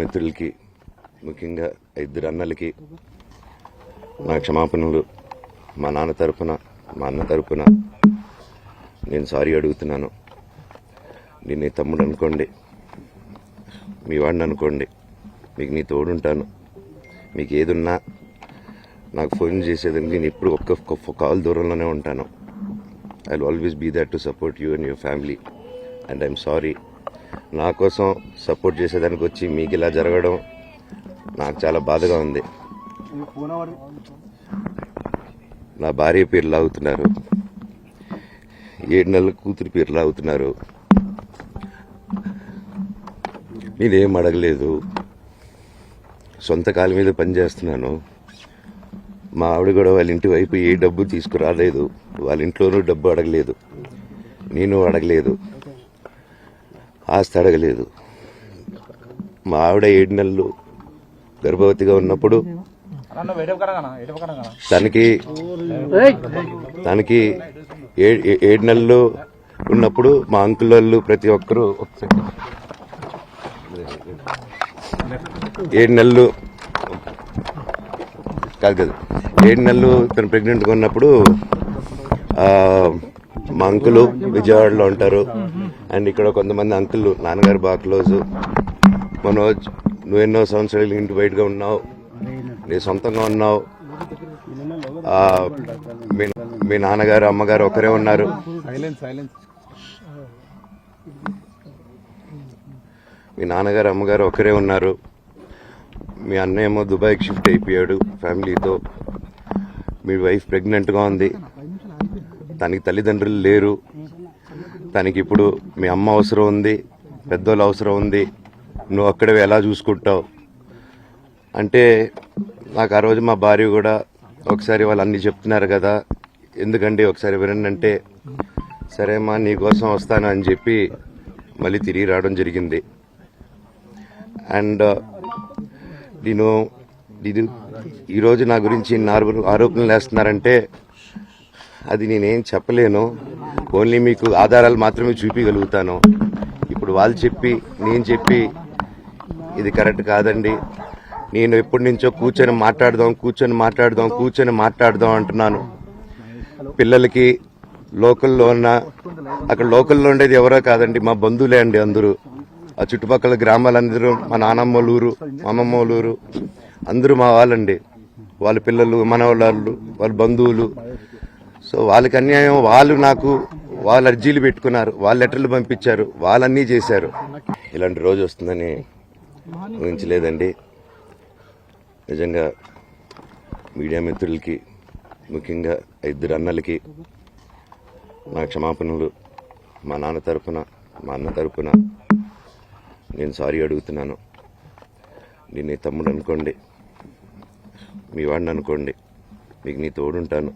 మిత్రులకి, ముఖ్యంగా ఇద్దరు అన్నలకి నా క్షమాపణలు. మా నాన్న తరపున, మా అన్న తరపున నేను సారీ అడుగుతున్నాను. నేను నీ తమ్ముడు అనుకోండి, మీ వాడిని అనుకోండి, మీకు నీ తోడుంటాను. మీకు ఏదున్నా నాకు ఫోన్ చేసేదానికి నేను ఎప్పుడు ఒక్క కాల్ దూరంలోనే ఉంటాను. I will always be there to support you and your family. And I'm sorry, నా కోసం సపోర్ట్ చేసేదానికి వచ్చి మీకు ఇలా జరగడం నాకు చాలా బాధగా ఉంది. నా భార్య పేరు లాగుతున్నారు, 7 నెలల కూతురి పేరు లాగుతున్నారు. నేనేం అడగలేదు, సొంత కాళ్ళ మీద పనిచేస్తున్నాను. మా ఆవిడ కూడా వాళ్ళ ఇంటి వైపు ఏ డబ్బు తీసుకురాలేదు, వాళ్ళ ఇంట్లోనూ డబ్బు అడగలేదు, నేను అడగలేదు, ఆస్తి అడగలేదు. మా ఆవిడ 7 నెలలు గర్భవతిగా ఉన్నప్పుడు తనకి 7 నెలలు ఉన్నప్పుడు మా అంకుల్ వాళ్ళు ప్రతి ఒక్కరూ 7 నెలలు కాదు కదా 7 నెలలు తను ప్రెగ్నెంట్గా ఉన్నప్పుడు మా అంకులు విజయవాడలో ఉంటారు. అండ్ ఇక్కడ కొంతమంది అంకులు నాన్నగారు బాగా క్లోజు. మనోజ్, నువ్వు ఎన్నో సంవత్సరాలు ఇంటి బయటగా ఉన్నావు, నీ సొంతంగా ఉన్నావు. మీ నాన్నగారు అమ్మగారు ఒకరే ఉన్నారు. మీ నాన్నగారు అమ్మగారు ఒకరే ఉన్నారు. మీ అన్న ఏమో దుబాయ్కి షిఫ్ట్ అయిపోయాడు ఫ్యామిలీతో. మీ వైఫ్ ప్రెగ్నెంట్గా ఉంది, తనకి తల్లిదండ్రులు లేరు. తనకి ఇప్పుడు మీ అమ్మ అవసరం ఉంది, పెద్దోళ్ళు అవసరం ఉంది. నువ్వు అక్కడే ఎలా చూసుకుంటావు అంటే, నాకు ఆ రోజు మా భార్య కూడా ఒకసారి వాళ్ళు అన్నీ చెప్తున్నారు కదా, ఎందుకండి ఒకసారి వినండి అంటే, సరేమ్మా నీకోసం వస్తాను అని చెప్పి మళ్ళీ తిరిగి రావడం జరిగింది. అండ్ నేను ఈరోజు నా గురించి ఆరోపణలు వేస్తున్నారంటే అది నేనేం చెప్పలేను. ఓన్లీ మీకు ఆధారాలు మాత్రమే చూపించగలుగుతాను. ఇప్పుడు వాళ్ళు చెప్పి నేను చెప్పి ఇది కరెక్ట్ కాదండి. నేను ఎప్పటి నుంచో కూర్చొని మాట్లాడదాం అంటున్నాను. పిల్లలకి లోకల్లో అక్కడ లోకల్లో ఉండేది ఎవరో కాదండి, మా బంధువులే అండి అందరూ. ఆ చుట్టుపక్కల గ్రామాలందరూ మా నానమ్మ ఊరు, మా అమ్మమ్మ ఊరు అందరూ మా వాళ్ళండి. వాళ్ళ పిల్లలు, మనవాళ్ళు, వాళ్ళ బంధువులు. సో వాళ్ళకి అన్యాయం, వాళ్ళు అర్జీలు పెట్టుకున్నారు, వాళ్ళు లెటర్లు పంపించారు, వాళ్ళన్నీ చేశారు. ఇలాంటి రోజు వస్తుందని ఊహించలేదండి. నిజంగా మీడియా మిత్రులకి, ముఖ్యంగా ఇద్దరు అన్నలకి నా క్షమాపణలు. మా నాన్న తరపున, మా అన్న తరపున నేను సారీ అడుగుతున్నాను. నేను నీ తమ్ముడు అనుకోండి, మీ వాడిని అనుకోండి, మీకు నీ తోడుంటాను.